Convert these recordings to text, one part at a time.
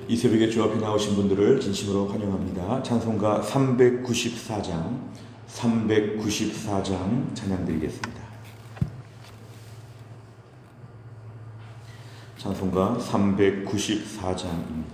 이 새벽에 주 앞에 나오신 분들을 진심으로 환영합니다. 찬송가 394장 찬양 드리겠습니다. 찬송가 394장입니다.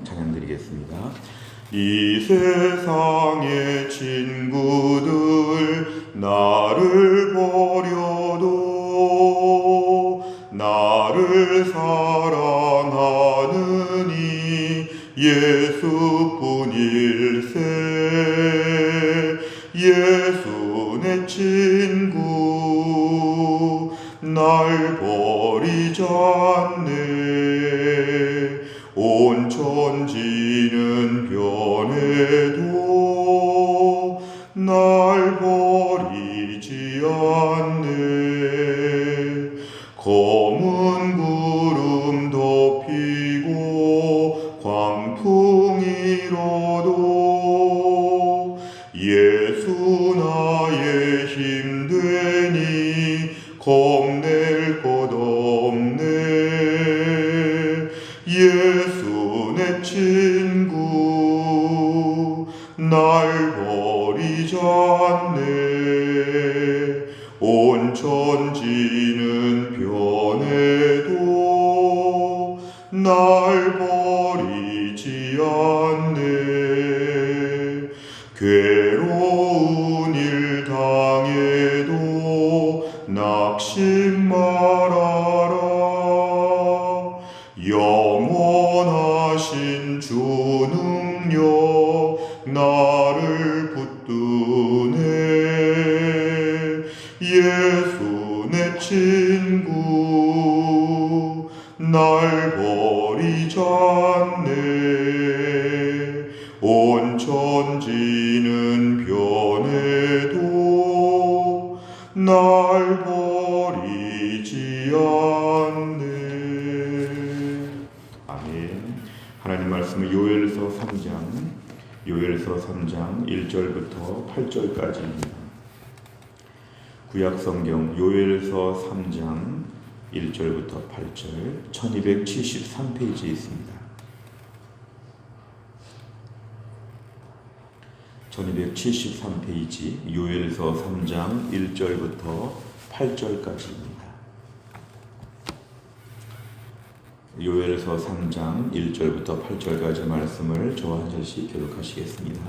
찬양 드리겠습니다. 이 세상의 친구들 나를 버려도 나를 사랑하느니 예수뿐일세. 예수 내 친구 날 버리지 않네. 온 천지는 변해도 날 버리지 않네. 검은 구름 덮이고 광풍 일어도 예수 나의 힘 되니 겁낼 것 없네. 예수 내 친구 날 버리지 않네. 온 천지는 변해도 날 버리지 않네. 괴로운 일 당해도 낙심 말아라. 영원하신 주 능력 나를 붙드네. 예수 내 친구 날 버리지 않네. 온 천지는 변해도 날 버리지 않네. 하나님 말씀은 요엘서 3장 1절부터 8절까지입니다. 구약 성경 요엘서 3장 1절부터 8절 1273페이지에 있습니다. 1273페이지 요엘서 3장 1절부터 8절까지입니다. 요엘서 3장 1절부터 8절까지 말씀을 저와 한 절씩 교독하시겠습니다.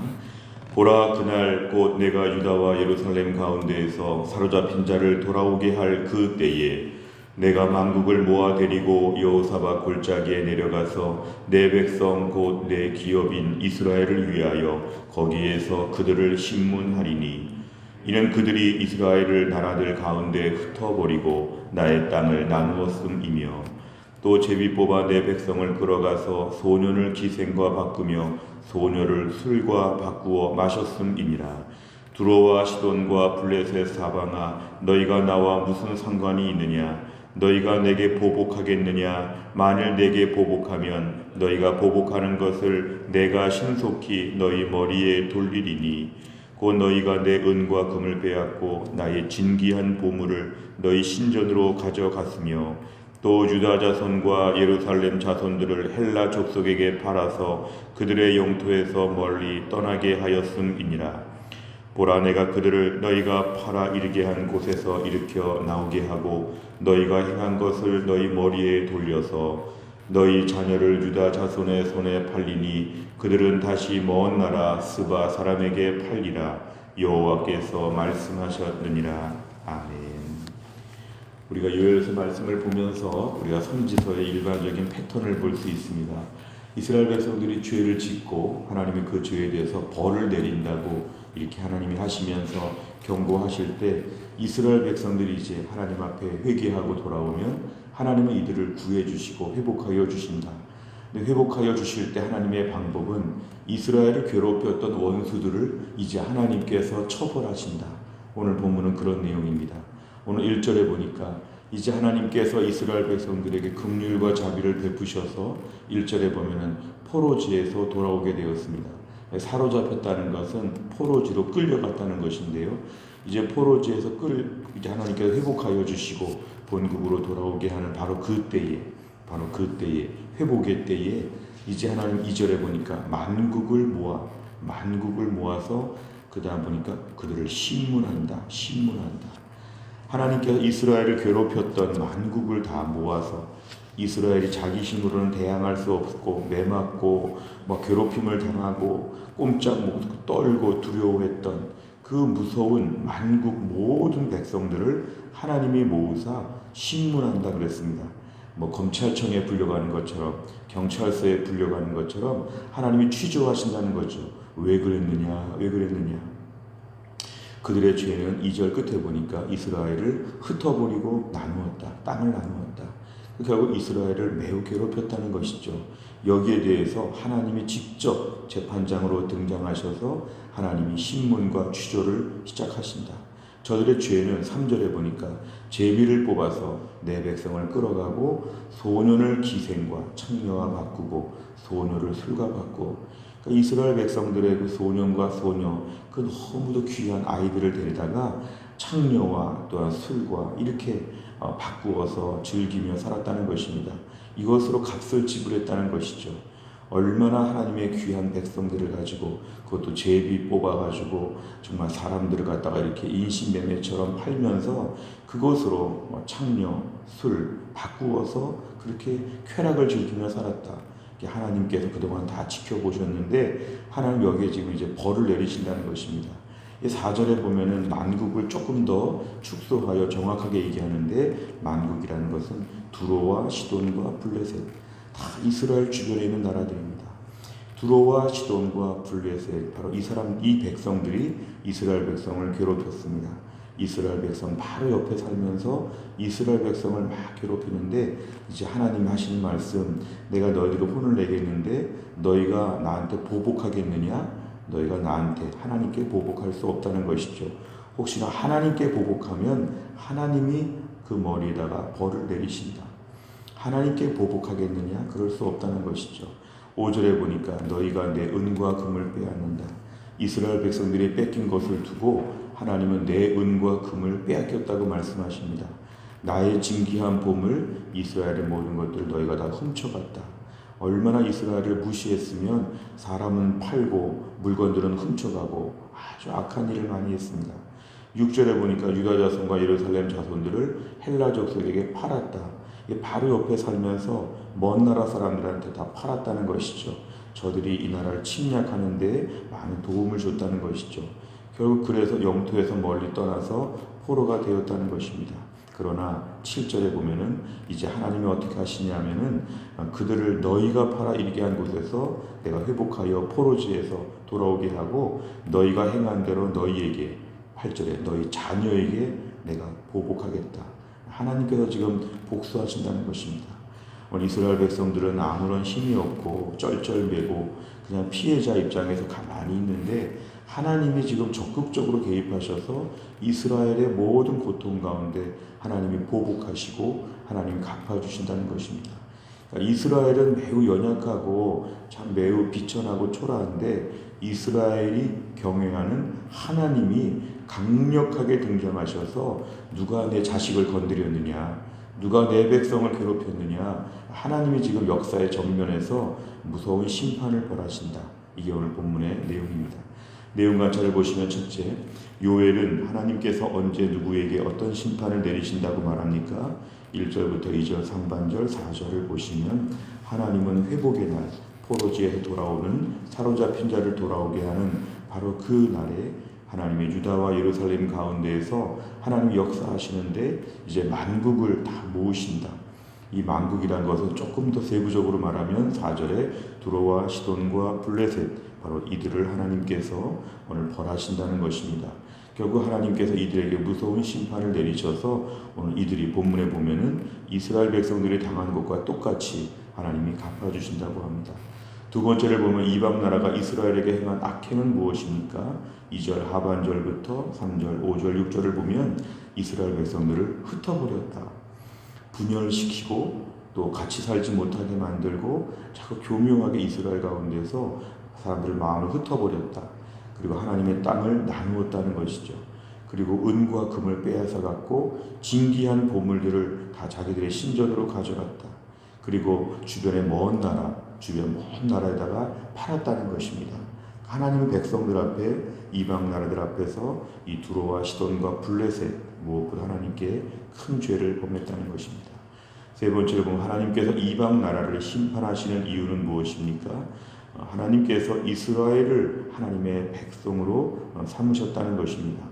보라, 그날 곧 내가 유다와 예루살렘 가운데에서 사로잡힌 자를 돌아오게 할 그 때에 내가 만국을 모아 데리고 여호사밧 골짜기에 내려가서 내 백성 곧 내 기업인 이스라엘을 위하여 거기에서 그들을 심문하리니 이는 그들이 이스라엘을 나라들 가운데 흩어버리고 나의 땅을 나누었음이며 또 제비 뽑아 내 백성을 끌어가서 소년을 기생과 바꾸며 소녀를 술과 바꾸어 마셨음이니라. 두로와 시돈과 블레셋 사방아, 너희가 나와 무슨 상관이 있느냐? 너희가 내게 보복하겠느냐? 만일 내게 보복하면 너희가 보복하는 것을 내가 신속히 너희 머리에 돌리리니 곧 너희가 내 은과 금을 빼앗고 나의 진귀한 보물을 너희 신전으로 가져갔으며 또 유다 자손과 예루살렘 자손들을 헬라 족속에게 팔아서 그들의 영토에서 멀리 떠나게 하였음이니라. 보라, 내가 그들을 너희가 팔아 이르게 한 곳에서 일으켜 나오게 하고 너희가 행한 것을 너희 머리에 돌려서 너희 자녀를 유다 자손의 손에 팔리니 그들은 다시 먼 나라 스바 사람에게 팔리라. 여호와께서 말씀하셨느니라. 아멘. 우리가 요엘서 말씀을 보면서 우리가 선지서의 일반적인 패턴을 볼 수 있습니다. 이스라엘 백성들이 죄를 짓고 하나님이 그 죄에 대해서 벌을 내린다고 이렇게 하나님이 하시면서 경고하실 때 이스라엘 백성들이 이제 하나님 앞에 회개하고 돌아오면 하나님은 이들을 구해 주시고 회복하여 주신다. 근데 회복하여 주실 때 하나님의 방법은 이스라엘을 괴롭혔던 원수들을 이제 하나님께서 처벌하신다. 오늘 본문은 그런 내용입니다. 오늘 1절에 보니까 이제 하나님께서 이스라엘 백성들에게 긍휼과 자비를 베푸셔서 1절에 보면은 포로지에서 돌아오게 되었습니다. 사로잡혔다는 것은 포로지로 끌려갔다는 것인데요. 이제 포로지에서 이제 하나님께서 회복하여 주시고 본국으로 돌아오게 하는 바로 그때에 회복의 때에 이제 하나님 2절에 보니까 만국을 모아서 그 다음 보니까 그들을 심문한다. 하나님께서 이스라엘을 괴롭혔던 만국을 다 모아서 이스라엘이 자기 힘으로는 대항할 수 없고 매맞고 괴롭힘을 당하고 꼼짝 못하고 떨고 두려워했던 그 무서운 만국 모든 백성들을 하나님이 모으사 심문한다 그랬습니다. 검찰청에 불려가는 것처럼 경찰서에 불려가는 것처럼 하나님이 취조하신다는 거죠. 왜 그랬느냐? 그들의 죄는 2절 끝에 보니까 이스라엘을 흩어버리고 땅을 나누었다. 결국 이스라엘을 매우 괴롭혔다는 것이죠. 여기에 대해서 하나님이 직접 재판장으로 등장하셔서 하나님이 신문과 취조를 시작하신다. 저들의 죄는 3절에 보니까 제비를 뽑아서 내 백성을 끌어가고 소년을 기생과 창녀와 바꾸고 소녀를 술과 바꾸고, 그러니까 이스라엘 백성들의 그 소년과 소녀, 그 너무도 귀한 아이들을 데리다가 창녀와 또한 술과 이렇게 바꾸어서 즐기며 살았다는 것입니다. 이것으로 값을 지불했다는 것이죠. 얼마나 하나님의 귀한 백성들을 가지고 그것도 제비 뽑아가지고 정말 사람들을 갖다가 이렇게 인신매매처럼 팔면서 그것으로 창녀, 술 바꾸어서 그렇게 쾌락을 즐기며 살았다. 하나님께서 그동안 다 지켜보셨는데 하나님 여기에 지금 이제 벌을 내리신다는 것입니다. 4절에 보면은 만국을 조금 더 축소하여 정확하게 얘기하는데 만국이라는 것은 두로와 시돈과 블레셋, 다 이스라엘 주변에 있는 나라들입니다. 두로와 시돈과 블레셋, 바로 이 백성들이 이스라엘 백성을 괴롭혔습니다. 이스라엘 백성 바로 옆에 살면서 이스라엘 백성을 막 괴롭히는데 이제 하나님이 하시는 말씀, 내가 너희들을 혼을 내겠는데 너희가 나한테 보복하겠느냐? 너희가 나한테 하나님께 보복할 수 없다는 것이죠. 혹시나 하나님께 보복하면 하나님이 그 머리에다가 벌을 내리신다. 하나님께 보복하겠느냐? 그럴 수 없다는 것이죠. 5절에 보니까 너희가 내 은과 금을 빼앗는다. 이스라엘 백성들이 뺏긴 것을 두고 하나님은 내 은과 금을 빼앗겼다고 말씀하십니다. 나의 진귀한 보물 이스라엘의 모든 것들을 너희가 다 훔쳐갔다. 얼마나 이스라엘을 무시했으면 사람은 팔고 물건들은 훔쳐가고 아주 악한 일을 많이 했습니다. 6절에 보니까 유다 자손과 예루살렘 자손들을 헬라 족속에게 팔았다. 바로 옆에 살면서 먼 나라 사람들한테 다 팔았다는 것이죠. 저들이 이 나라를 침략하는 데 많은 도움을 줬다는 것이죠. 결국 그래서 영토에서 멀리 떠나서 포로가 되었다는 것입니다. 그러나 7절에 보면은 이제 하나님이 어떻게 하시냐면은 그들을 너희가 팔아 이르게 한 곳에서 내가 회복하여 포로지에서 돌아오게 하고 너희가 행한 대로 너희에게 8절에 너희 자녀에게 내가 보복하겠다. 하나님께서 지금 복수하신다는 것입니다. 오늘 이스라엘 백성들은 아무런 힘이 없고 쩔쩔매고 그냥 피해자 입장에서 가만히 있는데 하나님이 지금 적극적으로 개입하셔서 이스라엘의 모든 고통 가운데 하나님이 보복하시고 하나님이 갚아주신다는 것입니다. 그러니까 이스라엘은 매우 연약하고 참 매우 비천하고 초라한데 이스라엘이 경외하는 하나님이 강력하게 등장하셔서 누가 내 자식을 건드렸느냐, 누가 내 백성을 괴롭혔느냐, 하나님이 지금 역사의 전면에서 무서운 심판을 벌하신다. 이게 오늘 본문의 내용입니다. 내용 관찰을 보시면 첫째, 요엘은 하나님께서 언제 누구에게 어떤 심판을 내리신다고 말합니까? 1절부터 2절 상반절 4절을 보시면 하나님은 회복의 날, 포로지에서 돌아오는 사로잡힌 자를 돌아오게 하는 바로 그 날에 하나님의 유다와 예루살렘 가운데에서 하나님이 역사하시는데 이제 만국을 다 모으신다. 이 만국이라는 것은 조금 더 세부적으로 말하면 4절에 두로와 시돈과 블레셋, 바로 이들을 하나님께서 오늘 벌하신다는 것입니다. 결국 하나님께서 이들에게 무서운 심판을 내리셔서 오늘 이들이 본문에 보면은 이스라엘 백성들이 당한 것과 똑같이 하나님이 갚아주신다고 합니다. 두 번째를 보면 이방 나라가 이스라엘에게 행한 악행은 무엇입니까? 2절 하반절부터 3절, 5절, 6절을 보면 이스라엘 백성들을 흩어버렸다. 분열시키고 또 같이 살지 못하게 만들고 자꾸 교묘하게 이스라엘 가운데서 사람들 마음을 흩어버렸다. 그리고 하나님의 땅을 나누었다는 것이죠. 그리고 은과 금을 빼앗아 갖고 진귀한 보물들을 다 자기들의 신전으로 가져갔다. 그리고 주변의 먼 나라, 주변 먼 나라에다가 팔았다는 것입니다. 하나님의 백성들 앞에, 이방 나라들 앞에서 이 두로와 시돈과 블레셋, 무엇보다 하나님께 큰 죄를 범했다는 것입니다. 세 번째로 보면 하나님께서 이방 나라를 심판하시는 이유는 무엇입니까? 하나님께서 이스라엘을 하나님의 백성으로 삼으셨다는 것입니다.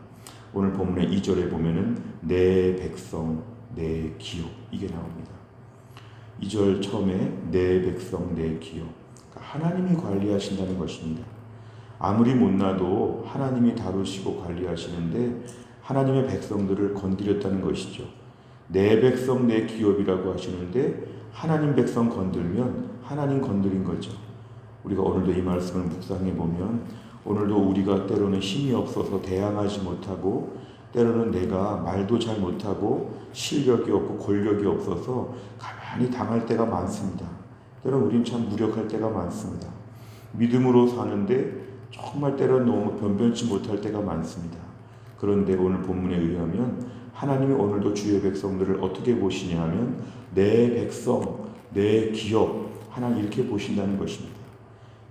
오늘 본문의 2절에 보면은 내 백성, 내 기업, 이게 나옵니다. 2절 처음에 내 백성, 내 기업. 하나님이 관리하신다는 것입니다. 아무리 못나도 하나님이 다루시고 관리하시는데 하나님의 백성들을 건드렸다는 것이죠. 내 백성, 내 기업이라고 하시는데 하나님 백성 건들면 하나님 건드린 거죠. 우리가 오늘도 이 말씀을 묵상해 보면 오늘도 우리가 때로는 힘이 없어서 대항하지 못하고 때로는 내가 말도 잘 못하고 실력이 없고 권력이 없어서 가만히 당할 때가 많습니다. 때로는 우린 참 무력할 때가 많습니다. 믿음으로 사는데 정말 때로는 너무 변변치 못할 때가 많습니다. 그런데 오늘 본문에 의하면 하나님이 오늘도 주의 백성들을 어떻게 보시냐 하면 내 백성, 내 기업, 하나님 이렇게 보신다는 것입니다.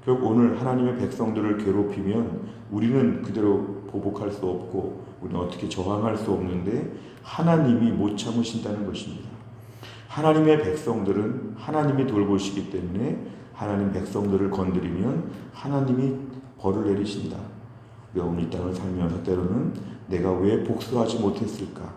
결국 오늘 하나님의 백성들을 괴롭히면 우리는 그대로 보복할 수 없고 우리는 어떻게 저항할 수 없는데 하나님이 못 참으신다는 것입니다. 하나님의 백성들은 하나님이 돌보시기 때문에 하나님 백성들을 건드리면 하나님이 벌을 내리신다. 우리가 오늘 이 땅을 살면서 때로는 내가 왜 복수하지 못했을까?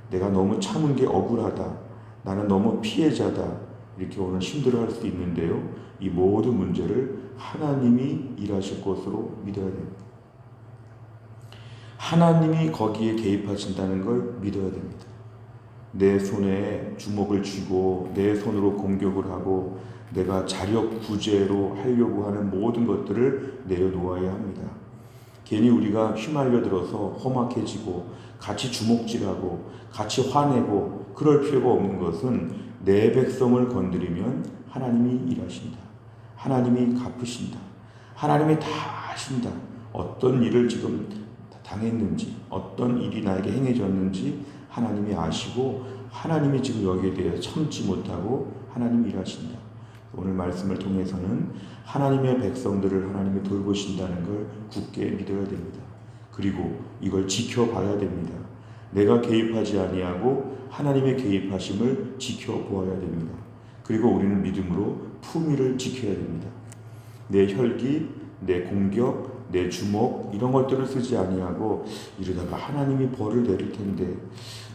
내가 너무 참은 게 억울하다. 나는 너무 피해자다. 이렇게 오늘 힘들어할 수 있는데요. 이 모든 문제를 하나님이 일하실 것으로 믿어야 됩니다. 하나님이 거기에 개입하신다는 걸 믿어야 됩니다. 내 손에 주먹을 쥐고 내 손으로 공격을 하고 내가 자력 구제로 하려고 하는 모든 것들을 내려놓아야 합니다. 괜히 우리가 휘말려 들어서 험악해지고 같이 주먹질하고 같이 화내고 그럴 필요가 없는 것은 내 백성을 건드리면 하나님이 일하신다. 하나님이 갚으신다. 하나님이 다 아신다. 어떤 일을 지금 당했는지 어떤 일이 나에게 행해졌는지 하나님이 아시고 하나님이 지금 여기에 대해서 참지 못하고 하나님이 일하신다. 오늘 말씀을 통해서는 하나님의 백성들을 하나님이 돌보신다는 걸 굳게 믿어야 됩니다. 그리고 이걸 지켜봐야 됩니다. 내가 개입하지 아니하고 하나님의 개입하심을 지켜보아야 됩니다. 그리고 우리는 믿음으로 품위를 지켜야 됩니다. 내 혈기, 내 공격, 내 주먹 이런 것들을 쓰지 아니하고 이러다가 하나님이 벌을 내릴 텐데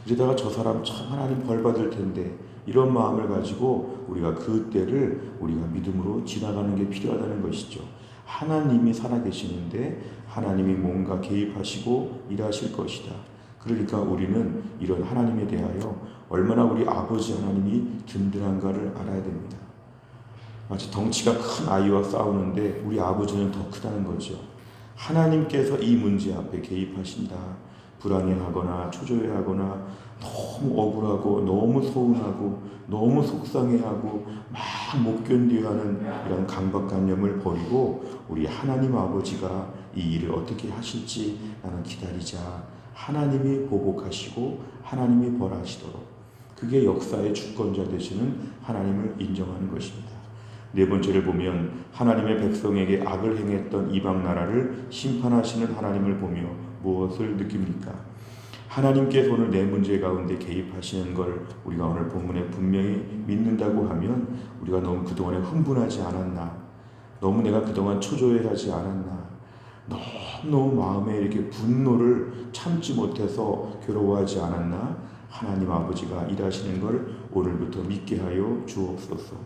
이러다가 저 사람 참 하나님 벌 받을 텐데 이런 마음을 가지고 우리가 그 때를 우리가 믿음으로 지나가는 게 필요하다는 것이죠. 하나님이 살아계시는데 하나님이 뭔가 개입하시고 일하실 것이다. 그러니까 우리는 이런 하나님에 대하여 얼마나 우리 아버지 하나님이 든든한가를 알아야 됩니다. 마치 덩치가 큰 아이와 싸우는데 우리 아버지는 더 크다는 거죠. 하나님께서 이 문제 앞에 개입하신다. 불안해하거나 초조해하거나 너무 억울하고 너무 서운하고 너무 속상해하고 막 못 견뎌하는 이런 강박관념을 버리고 우리 하나님 아버지가 이 일을 어떻게 하실지 나는 기다리자. 하나님이 보복하시고 하나님이 벌하시도록 그게 역사의 주권자 되시는 하나님을 인정하는 것입니다. 네 번째를 보면 하나님의 백성에게 악을 행했던 이방 나라를 심판하시는 하나님을 보며 무엇을 느낍니까? 하나님께서 오늘 내 문제 가운데 개입하시는 걸 우리가 오늘 본문에 분명히 믿는다고 하면 우리가 너무 그동안에 흥분하지 않았나? 너무 내가 그동안 초조해하지 않았나? 너무 마음에 이렇게 분노를 참지 못해서 괴로워하지 않았나? 하나님 아버지가 일하시는 걸 오늘부터 믿게 하여 주옵소서.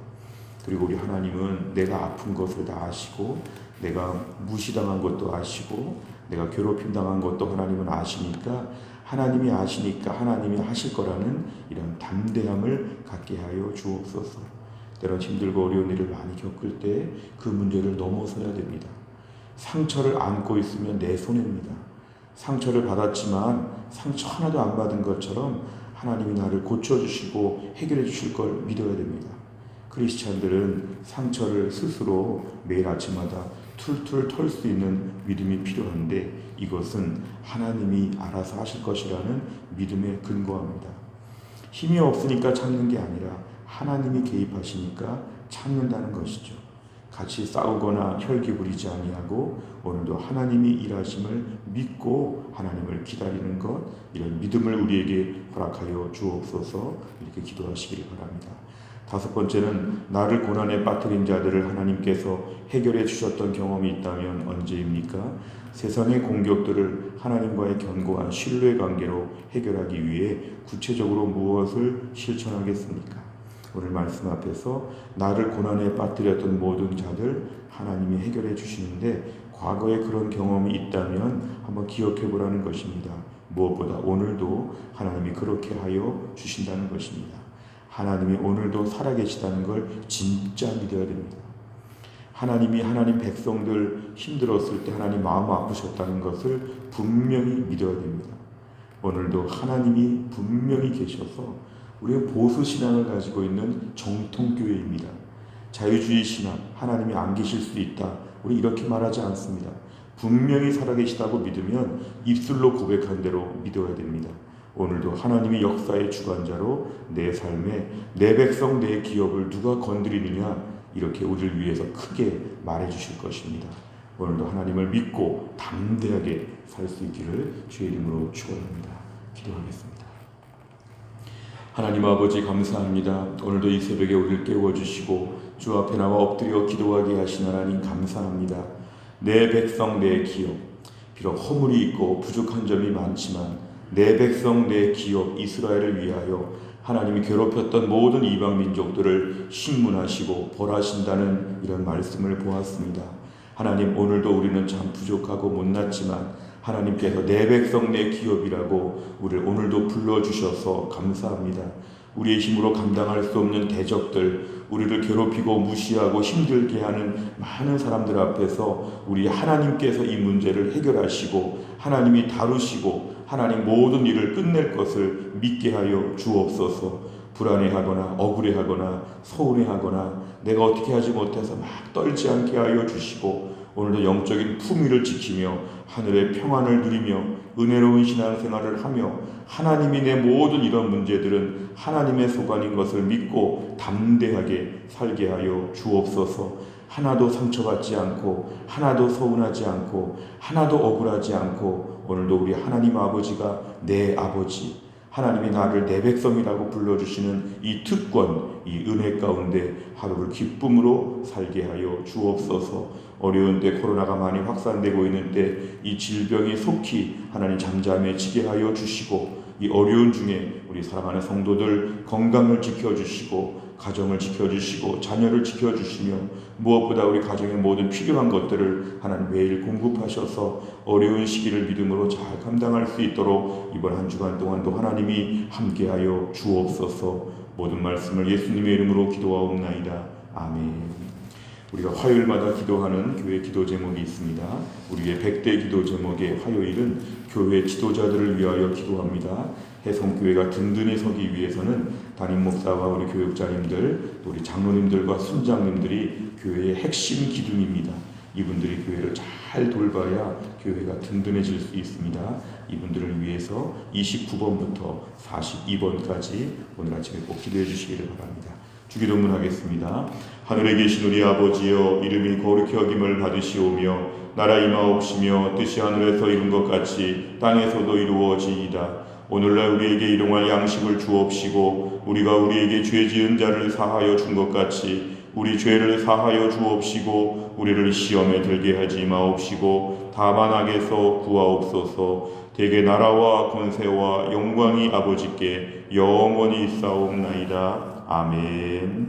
그리고 우리 하나님은 내가 아픈 것을 다 아시고 내가 무시당한 것도 아시고 내가 괴롭힘 당한 것도 하나님은 아시니까 하나님이 아시니까 하나님이 하실 거라는 이런 담대함을 갖게 하여 주옵소서. 때론 힘들고 어려운 일을 많이 겪을 때 그 문제를 넘어서야 됩니다. 상처를 안고 있으면 내 손해입니다. 상처를 받았지만 상처 하나도 안 받은 것처럼 하나님이 나를 고쳐주시고 해결해 주실 걸 믿어야 됩니다. 크리스찬들은 상처를 스스로 매일 아침마다 툴툴 털 수 있는 믿음이 필요한데 이것은 하나님이 알아서 하실 것이라는 믿음에 근거합니다. 힘이 없으니까 참는 게 아니라 하나님이 개입하시니까 참는다는 것이죠. 같이 싸우거나 혈기 부리지 아니하고 오늘도 하나님이 일하심을 믿고 하나님을 기다리는 것, 이런 믿음을 우리에게 허락하여 주옵소서. 이렇게 기도하시길 바랍니다. 다섯 번째는 나를 고난에 빠뜨린 자들을 하나님께서 해결해 주셨던 경험이 있다면 언제입니까? 세상의 공격들을 하나님과의 견고한 신뢰 관계로 해결하기 위해 구체적으로 무엇을 실천하겠습니까? 오늘 말씀 앞에서 나를 고난에 빠뜨렸던 모든 자들 하나님이 해결해 주시는데 과거에 그런 경험이 있다면 한번 기억해 보라는 것입니다. 무엇보다 오늘도 하나님이 그렇게 하여 주신다는 것입니다. 하나님이 오늘도 살아계시다는 걸 진짜 믿어야 됩니다. 하나님이 하나님 백성들 힘들었을 때 하나님 마음 아프셨다는 것을 분명히 믿어야 됩니다. 오늘도 하나님이 분명히 계셔서 우리는 보수신앙을 가지고 있는 정통교회입니다. 자유주의 신앙, 하나님이 안 계실 수 있다, 우리 이렇게 말하지 않습니다. 분명히 살아계시다고 믿으면 입술로 고백한 대로 믿어야 됩니다. 오늘도 하나님이 역사의 주관자로 내 삶에 내 백성, 내 기업을 누가 건드리느냐 이렇게 우리를 위해서 크게 말해 주실 것입니다. 오늘도 하나님을 믿고 담대하게 살 수 있기를 주의 이름으로 축원합니다. 기도하겠습니다. 하나님 아버지 감사합니다. 오늘도 이 새벽에 우리를 깨워주시고 주 앞에 나와 엎드려 기도하게 하신 하나님 감사합니다. 내 백성 내 기업, 비록 허물이 있고 부족한 점이 많지만 내 백성 내 기업 이스라엘을 위하여 하나님이 괴롭혔던 모든 이방 민족들을 심문하시고 벌하신다는 이런 말씀을 보았습니다. 하나님 오늘도 우리는 참 부족하고 못났지만 하나님께서 내 백성 내 기업이라고 우리를 오늘도 불러주셔서 감사합니다. 우리의 힘으로 감당할 수 없는 대적들, 우리를 괴롭히고 무시하고 힘들게 하는 많은 사람들 앞에서 우리 하나님께서 이 문제를 해결하시고 하나님이 다루시고 하나님 모든 일을 끝낼 것을 믿게 하여 주옵소서. 불안해하거나 억울해하거나 서운해하거나 내가 어떻게 하지 못해서 막 떨지 않게 하여 주시고 오늘도 영적인 품위를 지키며 하늘의 평안을 누리며 은혜로운 신앙생활을 하며 하나님이 내 모든 이런 문제들은 하나님의 소관인 것을 믿고 담대하게 살게 하여 주옵소서. 하나도 상처받지 않고 하나도 서운하지 않고 하나도 억울하지 않고 오늘도 우리 하나님 아버지가 내 아버지, 하나님이 나를 내 백성이라고 불러주시는 이 특권, 이 은혜 가운데 하루를 기쁨으로 살게 하여 주옵소서. 어려운데 코로나가 많이 확산되고 있는데 이 질병이 속히 하나님 잠잠해지게 하여 주시고 이 어려운 중에 우리 사랑하는 성도들 건강을 지켜주시고 가정을 지켜주시고 자녀를 지켜주시며 무엇보다 우리 가정의 모든 필요한 것들을 하나님 매일 공급하셔서 어려운 시기를 믿음으로 잘 감당할 수 있도록 이번 한 주간 동안도 하나님이 함께하여 주옵소서. 모든 말씀을 예수님의 이름으로 기도하옵나이다. 아멘. 우리가 화요일마다 기도하는 교회 기도 제목이 있습니다. 우리의 100대 기도 제목의 화요일은 교회 지도자들을 위하여 기도합니다. 해성교회가 든든히 서기 위해서는 담임 목사와 우리 교육자님들, 또 우리 장로님들과 순장님들이 교회의 핵심 기둥입니다. 이분들이 교회를 잘 돌봐야 교회가 든든해질 수 있습니다. 이분들을 위해서 29번부터 42번까지 오늘 아침에 꼭 기도해 주시기를 바랍니다. 주기도문 하겠습니다. 하늘에 계신 우리 아버지여, 이름이 거룩히 여김을 받으시오며 나라 임하옵시며 뜻이 하늘에서 이룬 것 같이 땅에서도 이루어지이다. 오늘날 우리에게 일용할 양식을 주옵시고 우리가 우리에게 죄 지은 자를 사하여 준 것 같이 우리 죄를 사하여 주옵시고 우리를 시험에 들게 하지 마옵시고 다만 악에서 구하옵소서. 대개 나라와 권세와 영광이 아버지께 영원히 있사옵나이다. 아멘.